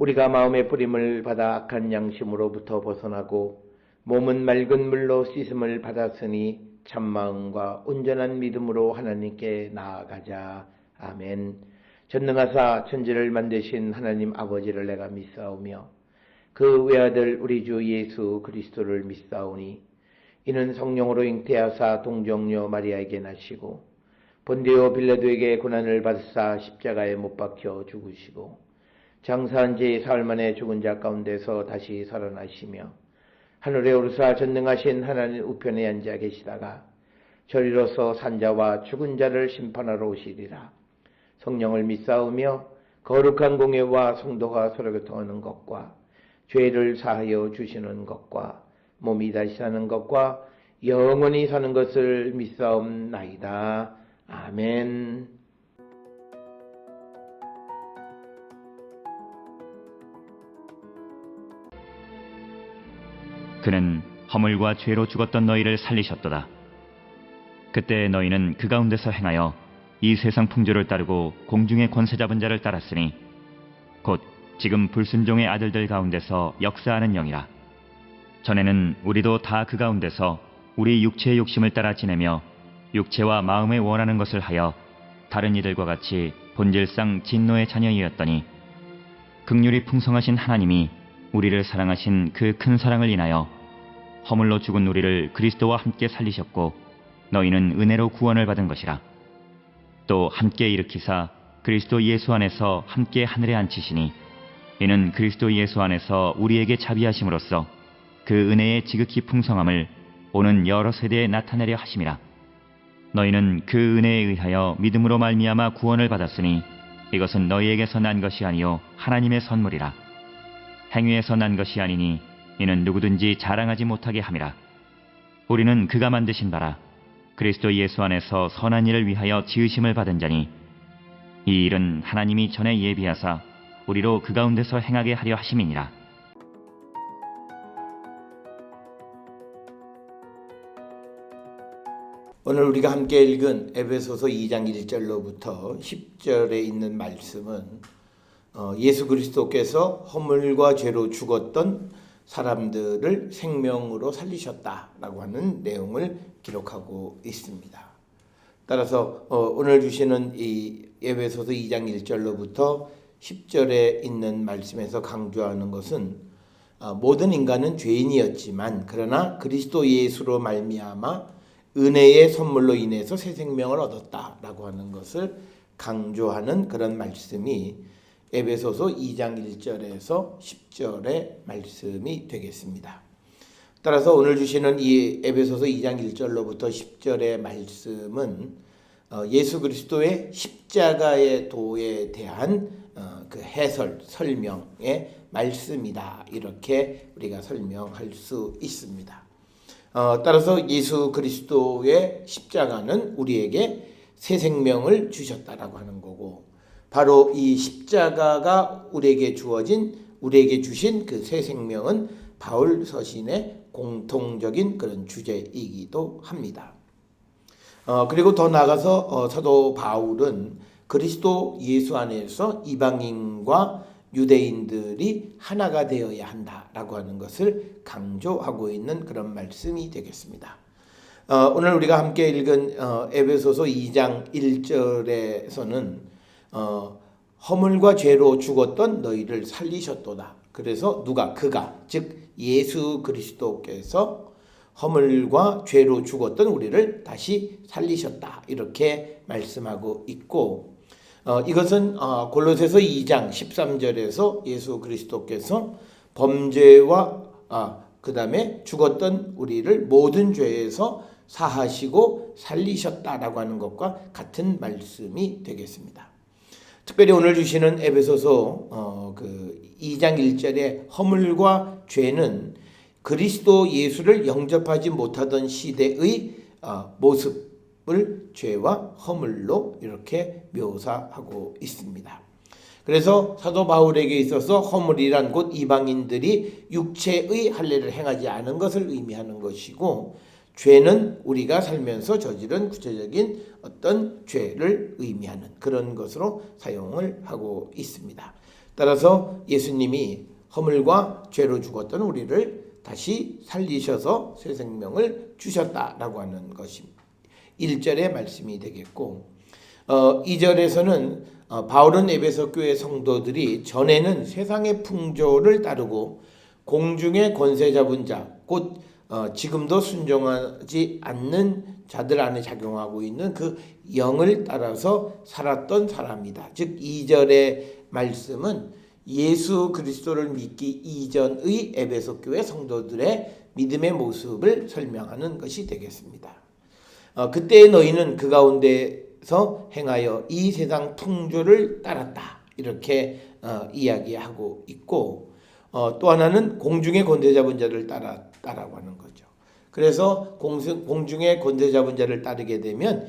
우리가 마음의 뿌림을 받아 악한 양심으로부터 벗어나고 몸은 맑은 물로 씻음을 받았으니 참마음과 온전한 믿음으로 하나님께 나아가자. 아멘. 전능하사 천지를 만드신 하나님 아버지를 내가 믿사오며 그 외아들 우리 주 예수 그리스도를 믿사오니 이는 성령으로 잉태하사 동정녀 마리아에게 나시고 본디오 빌라도에게 고난을 받으사 십자가에 못 박혀 죽으시고 장사한 지 사흘 만에 죽은 자 가운데서 다시 살아나시며 하늘에 오르사 전능하신 하나님 우편에 앉아 계시다가 저리로서 산자와 죽은 자를 심판하러 오시리라. 성령을 믿사오며 거룩한 공예와 성도가 서로 교통하는 것과 죄를 사하여 주시는 것과 몸이 다시 사는 것과 영원히 사는 것을 믿사옵나이다. 아멘. 그는 허물과 죄로 죽었던 너희를 살리셨도다. 그때 너희는 그 가운데서 행하여 이 세상 풍조를 따르고 공중의 권세 잡은 자를 따랐으니 곧 지금 불순종의 아들들 가운데서 역사하는 영이라. 전에는 우리도 다 그 가운데서 우리 육체의 욕심을 따라 지내며 육체와 마음에 원하는 것을 하여 다른 이들과 같이 본질상 진노의 자녀이었더니 긍휼이 풍성하신 하나님이 우리를 사랑하신 그 큰 사랑을 인하여 허물로 죽은 우리를 그리스도와 함께 살리셨고 너희는 은혜로 구원을 받은 것이라. 또 함께 일으키사 그리스도 예수 안에서 함께 하늘에 앉히시니 이는 그리스도 예수 안에서 우리에게 자비하심으로써 그 은혜의 지극히 풍성함을 오는 여러 세대에 나타내려 하심이라. 너희는 그 은혜에 의하여 믿음으로 말미암아 구원을 받았으니 이것은 너희에게서 난 것이 아니요 하나님의 선물이라. 행위에서 난 것이 아니니 이는 누구든지 자랑하지 못하게 함이라. 우리는 그가 만드신 바라 그리스도 예수 안에서 선한 일을 위하여 지으심을 받은 자니 이 일은 하나님이 전에 예비하사 우리로 그 가운데서 행하게 하려 하심이니라. 오늘 우리가 함께 읽은 에베소서 2장 1절로부터 10절에 있는 말씀은 예수 그리스도께서 허물과 죄로 죽었던 사람들을 생명으로 살리셨다라고 하는 내용을 기록하고 있습니다. 따라서 오늘 주시는 이 에베소서 2장 1절로부터 10절에 있는 말씀에서 강조하는 것은 모든 인간은 죄인이었지만 그러나 그리스도 예수로 말미암아 은혜의 선물로 인해서 새 생명을 얻었다라고 하는 것을 강조하는 그런 말씀이 에베소서 2장 1절에서 10절의 말씀이 되겠습니다. 따라서 오늘 주시는 이 에베소서 2장 1절로부터 10절의 말씀은 예수 그리스도의 십자가의 도에 대한 그 해설, 설명의 말씀이다. 이렇게 우리가 설명할 수 있습니다. 따라서 예수 그리스도의 십자가는 우리에게 새 생명을 주셨다라고 하는 거고 바로 이 십자가가 우리에게 주신 그 새 생명은 바울 서신의 공통적인 그런 주제이기도 합니다. 그리고 더 나아가서 사도 바울은 그리스도 예수 안에서 이방인과 유대인들이 하나가 되어야 한다라고 하는 것을 강조하고 있는 그런 말씀이 되겠습니다. 오늘 우리가 함께 읽은 에베소서 2장 1절에서는 허물과 죄로 죽었던 너희를 살리셨도다. 그래서 그가 즉 예수 그리스도께서 허물과 죄로 죽었던 우리를 다시 살리셨다. 이렇게 말씀하고 있고 이것은 골로새서 2장 13절에서 예수 그리스도께서 범죄와 그 다음에 죽었던 우리를 모든 죄에서 사하시고 살리셨다라고 하는 것과 같은 말씀이 되겠습니다. 특별히 오늘 주시는 에베소서 2장 1절의 허물과 죄는 그리스도 예수를 영접하지 못하던 시대의 모습을 죄와 허물로 이렇게 묘사하고 있습니다. 그래서 사도 바울에게 있어서 허물이란 곧 이방인들이 육체의 할례를 행하지 않은 것을 의미하는 것이고 죄는 우리가 살면서 저지른 구체적인 어떤 죄를 의미하는 그런 것으로 사용을 하고 있습니다. 따라서 예수님이 허물과 죄로 죽었던 우리를 다시 살리셔서 새 생명을 주셨다라고 하는 것이 1절의 말씀이 되겠고, 2절에서는 바울은 에베소 교회 성도들이 전에는 세상의 풍조를 따르고 공중의 권세 잡은 자, 곧 지금도 순종하지 않는 자들 안에 작용하고 있는 그 영을 따라서 살았던 사람이다. 즉 2절의 말씀은 예수 그리스도를 믿기 이전의 에베소 교회 성도들의 믿음의 모습을 설명하는 것이 되겠습니다. 그때 너희는 그 가운데서 행하여 이 세상 풍조를 따랐다. 이렇게 이야기하고 있고, 또 하나는 공중의 권세 잡은 자를 따라고 하는 거죠. 그래서 공중의 권세 잡은 자를 따르게 되면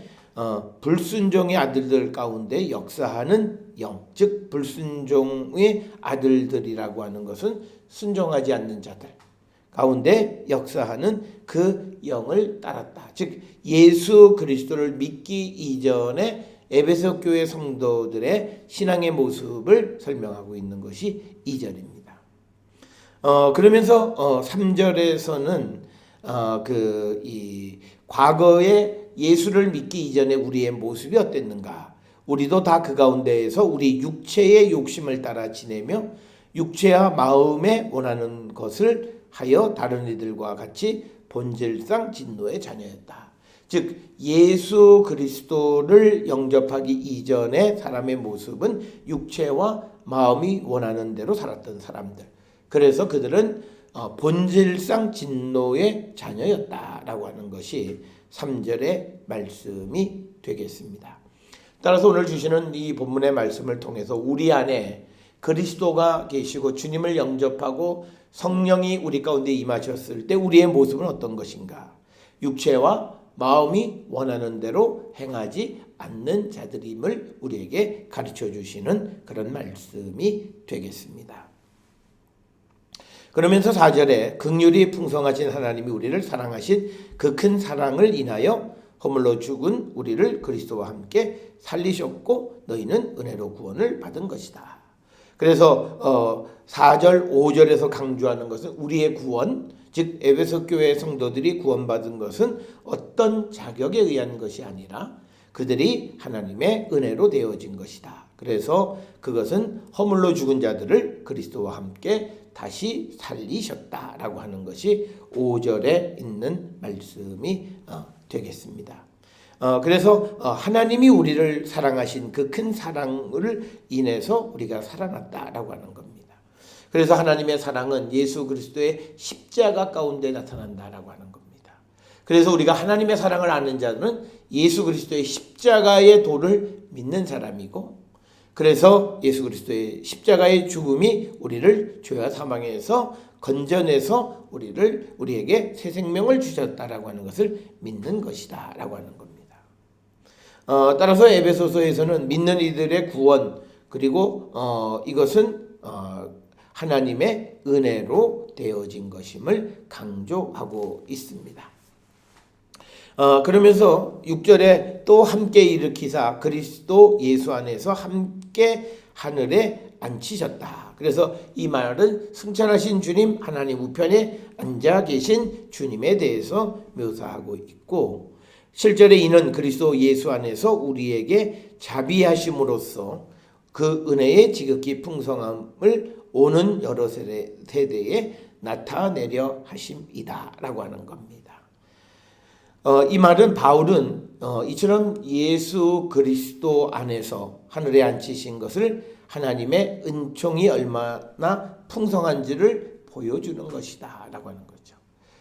불순종의 아들들 가운데 역사하는 영, 즉 불순종의 아들들이라고 하는 것은 순종하지 않는 자들 가운데 역사하는 그 영을 따랐다. 즉 예수 그리스도를 믿기 이전에 에베소 교회 성도들의 신앙의 모습을 설명하고 있는 것이 2절입니다. 그러면서 3절에서는 이 과거에 예수를 믿기 이전에 우리의 모습이 어땠는가? 우리도 다 그 가운데에서 우리 육체의 욕심을 따라 지내며 육체와 마음에 원하는 것을 하여 다른 이들과 같이 본질상 진노의 자녀였다. 즉 예수 그리스도를 영접하기 이전의 사람의 모습은 육체와 마음이 원하는 대로 살았던 사람들. 그래서 그들은 본질상 진노의 자녀였다라고 하는 것이 3절의 말씀이 되겠습니다. 따라서 오늘 주시는 이 본문의 말씀을 통해서 우리 안에 그리스도가 계시고 주님을 영접하고 성령이 우리 가운데 임하셨을 때 우리의 모습은 어떤 것인가? 육체와 마음이 원하는 대로 행하지 않는 자들임을 우리에게 가르쳐 주시는 그런 말씀이 되겠습니다. 그러면서 4절에 긍휼이 풍성하신 하나님이 우리를 사랑하신 그 큰 사랑을 인하여 허물로 죽은 우리를 그리스도와 함께 살리셨고 너희는 은혜로 구원을 받은 것이다. 그래서 4절 5절에서 강조하는 것은 우리의 구원, 즉 에베소 교회 성도들이 구원받은 것은 어떤 자격에 의한 것이 아니라 그들이 하나님의 은혜로 되어진 것이다. 그래서 그것은 허물로 죽은 자들을 그리스도와 함께 다시 살리셨다라고 하는 것이 5절에 있는 말씀이 되겠습니다. 그래서 하나님이 우리를 사랑하신 그 큰 사랑을 인해서 우리가 살아났다라고 하는 겁니다. 그래서 하나님의 사랑은 예수 그리스도의 십자가 가운데 나타난다라고 하는 겁니다. 그래서 우리가 하나님의 사랑을 아는 자는 예수 그리스도의 십자가의 도를 믿는 사람이고, 그래서 예수 그리스도의 십자가의 죽음이 우리를 죄와 사망에서 건져내서 우리에게 새 생명을 주셨다라고 하는 것을 믿는 것이다라고 하는 겁니다. 따라서 에베소서에서는 믿는 이들의 구원, 그리고 이것은 하나님의 은혜로 되어진 것임을 강조하고 있습니다. 그러면서 6절에 또 함께 일으키사 그리스도 예수 안에서 함께 하늘에 앉히셨다. 그래서 이 말은 승천하신 주님, 하나님 우편에 앉아 계신 주님에 대해서 묘사하고 있고, 7절에 이는 그리스도 예수 안에서 우리에게 자비하심으로써 그 은혜의 지극히 풍성함을 오는 여러 세대에 나타내려 하심이다 라고 하는 겁니다. 이 말은 바울은 이처럼 예수 그리스도 안에서 하늘에 앉히신 것을 하나님의 은총이 얼마나 풍성한지를 보여주는 것이다 라고 하는 거죠.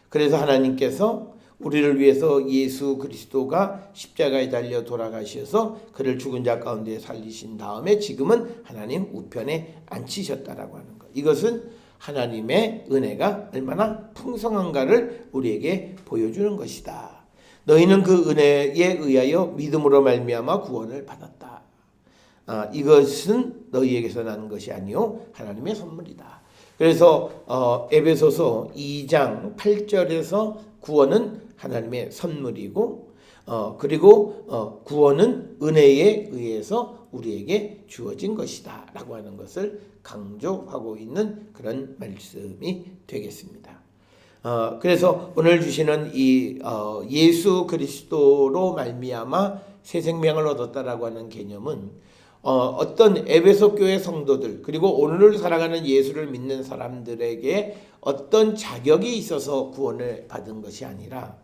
그래서 하나님께서 우리를 위해서 예수 그리스도가 십자가에 달려 돌아가셔서 그를 죽은 자 가운데 살리신 다음에 지금은 하나님 우편에 앉히셨다라고 하는 것. 이것은 하나님의 은혜가 얼마나 풍성한가를 우리에게 보여주는 것이다. 너희는 그 은혜에 의하여 믿음으로 말미암아 구원을 받았다. 이것은 너희에게서 난 것이 아니요 하나님의 선물이다. 그래서 에베소서 2장 8절에서 구원은 하나님의 선물이고 그리고 구원은 은혜에 의해서 우리에게 주어진 것이다 라고 하는 것을 강조하고 있는 그런 말씀이 되겠습니다. 그래서 오늘 주시는 이 예수 그리스도로 말미암아 새 생명을 얻었다라고 하는 개념은 어떤 에베소 교회 성도들 그리고 오늘을 살아가는 예수를 믿는 사람들에게 어떤 자격이 있어서 구원을 받은 것이 아니라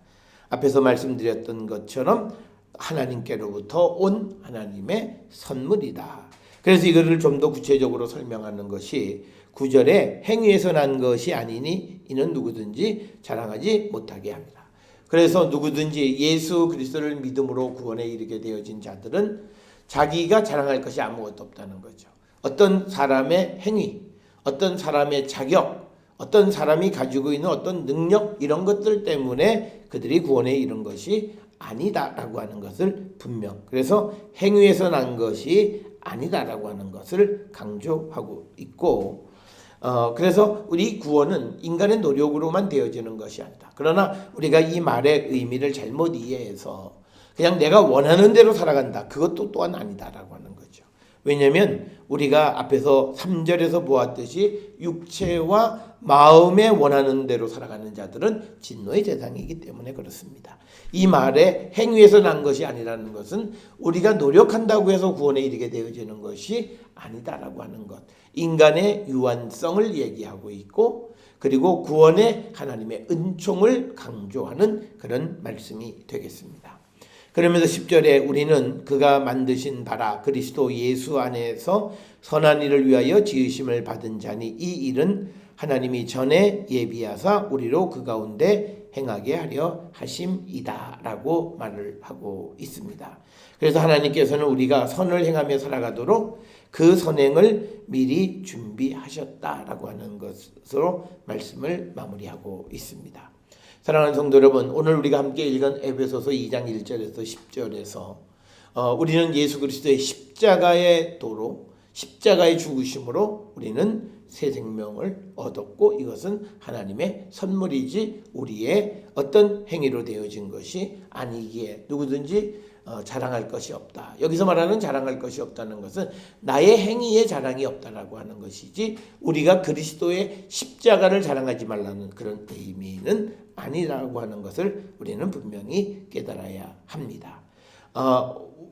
앞에서 말씀드렸던 것처럼 하나님께로부터 온 하나님의 선물이다. 그래서 이거를 좀 더 구체적으로 설명하는 것이 9절에 행위에서 난 것이 아니니 이는 누구든지 자랑하지 못하게 합니다. 그래서 누구든지 예수 그리스도를 믿음으로 구원에 이르게 되어진 자들은 자기가 자랑할 것이 아무것도 없다는 거죠. 어떤 사람의 행위, 어떤 사람의 자격, 어떤 사람이 가지고 있는 어떤 능력 이런 것들 때문에 그들이 구원에 이른 것이 아니다라고 하는 것을 분명 그래서 행위에서 난 것이 아니다라고 하는 것을 강조하고 있고 그래서 우리 구원은 인간의 노력으로만 되어지는 것이 아니다. 그러나 우리가 이 말의 의미를 잘못 이해해서 그냥 내가 원하는 대로 살아간다. 그것도 또한 아니다라고 하는 거죠. 왜냐하면 우리가 앞에서 3절에서 보았듯이 육체와 마음에 원하는 대로 살아가는 자들은 진노의 대상이기 때문에 그렇습니다. 이 말에 행위에서 난 것이 아니라는 것은 우리가 노력한다고 해서 구원에 이르게 되어지는 것이 아니다라고 하는 것. 인간의 유한성을 얘기하고 있고 그리고 구원의 하나님의 은총을 강조하는 그런 말씀이 되겠습니다. 그러면서 10절에 우리는 그가 만드신 바라 그리스도 예수 안에서 선한 일을 위하여 지으심을 받은 자니 이 일은 하나님이 전에 예비하사 우리로 그 가운데 행하게 하려 하심이다 라고 말을 하고 있습니다. 그래서 하나님께서는 우리가 선을 행하며 살아가도록 그 선행을 미리 준비하셨다라고 하는 것으로 말씀을 마무리하고 있습니다. 사랑하는 성도 여러분, 오늘 우리가 함께 읽은 에베소서 2장 1절에서 10절에서 우리는 예수 그리스도의 십자가의 도로, 십자가의 죽으심으로 우리는 새 생명을 얻었고 이것은 하나님의 선물이지 우리의 어떤 행위로 되어진 것이 아니기에 누구든지 자랑할 것이 없다. 여기서 말하는 자랑할 것이 없다는 것은 나의 행위에 자랑이 없다라고 하는 것이지 우리가 그리스도의 십자가를 자랑하지 말라는 그런 의미는 아니라고 하는 것을 우리는 분명히 깨달아야 합니다.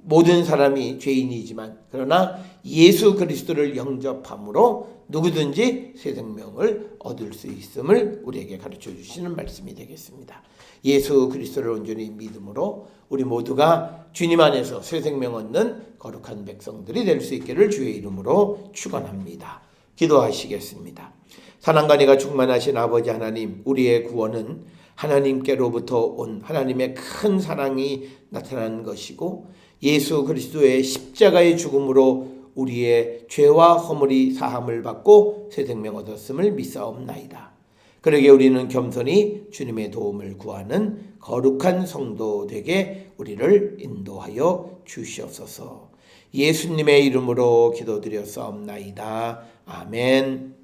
모든 사람이 죄인이지만 그러나 예수 그리스도를 영접함으로 누구든지 새 생명을 얻을 수 있음을 우리에게 가르쳐 주시는 말씀이 되겠습니다. 예수 그리스도를 온전히 믿음으로 우리 모두가 주님 안에서 새 생명 얻는 거룩한 백성들이 될 수 있기를 주의 이름으로 축원합니다. 기도하시겠습니다. 사랑과 은혜가 충만하신 아버지 하나님, 우리의 구원은 하나님께로부터 온 하나님의 큰 사랑이 나타난 것이고 예수 그리스도의 십자가의 죽음으로 우리의 죄와 허물이 사함을 받고 새 생명 얻었음을 믿사옵나이다. 그러게 우리는 겸손히 주님의 도움을 구하는 거룩한 성도 되게 우리를 인도하여 주시옵소서. 예수님의 이름으로 기도드렸사옵나이다. 아멘.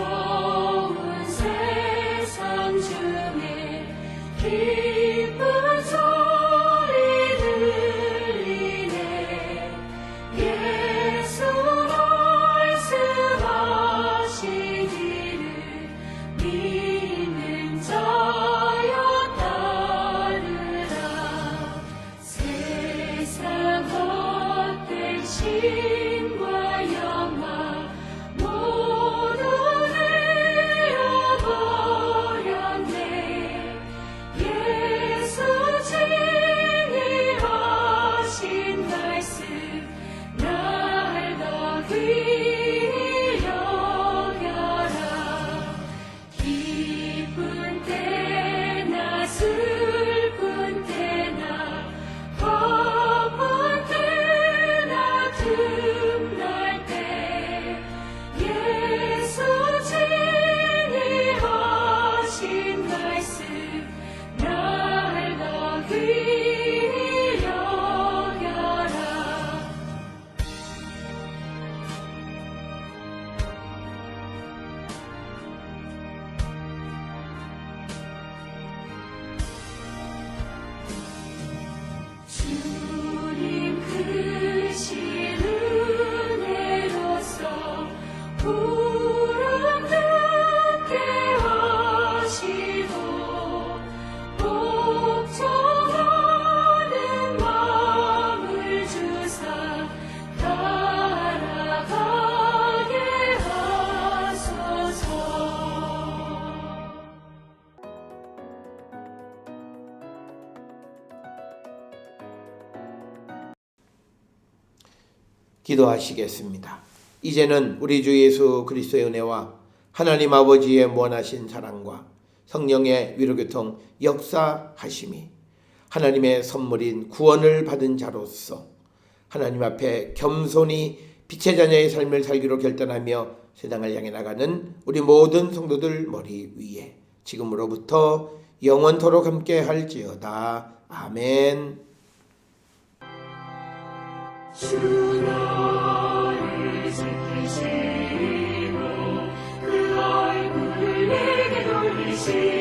어지러운 세상 중에 기쁜 소리 들리네. 예수 말씀하시기를 믿는 자여 따르라. 세상 헛된 신과 영화 모두 내어버렸네. 예수 진리하신 말씀 날 더 귀히 여겨라. 기도하시겠습니다. 이제는 우리 주 예수 그리스도의 은혜와 하나님 아버지의 무한하신 사랑과 성령의 위로교통 역사하심이 하나님의 선물인 구원을 받은 자로서 하나님 앞에 겸손히 빛의 자녀의 삶을 살기로 결단하며 세상을 향해 나가는 우리 모든 성도들 머리 위에 지금으로부터 영원토록 함께 할지어다. 아멘. 주 너를 지키시고 그 얼굴을 내게 돌리시고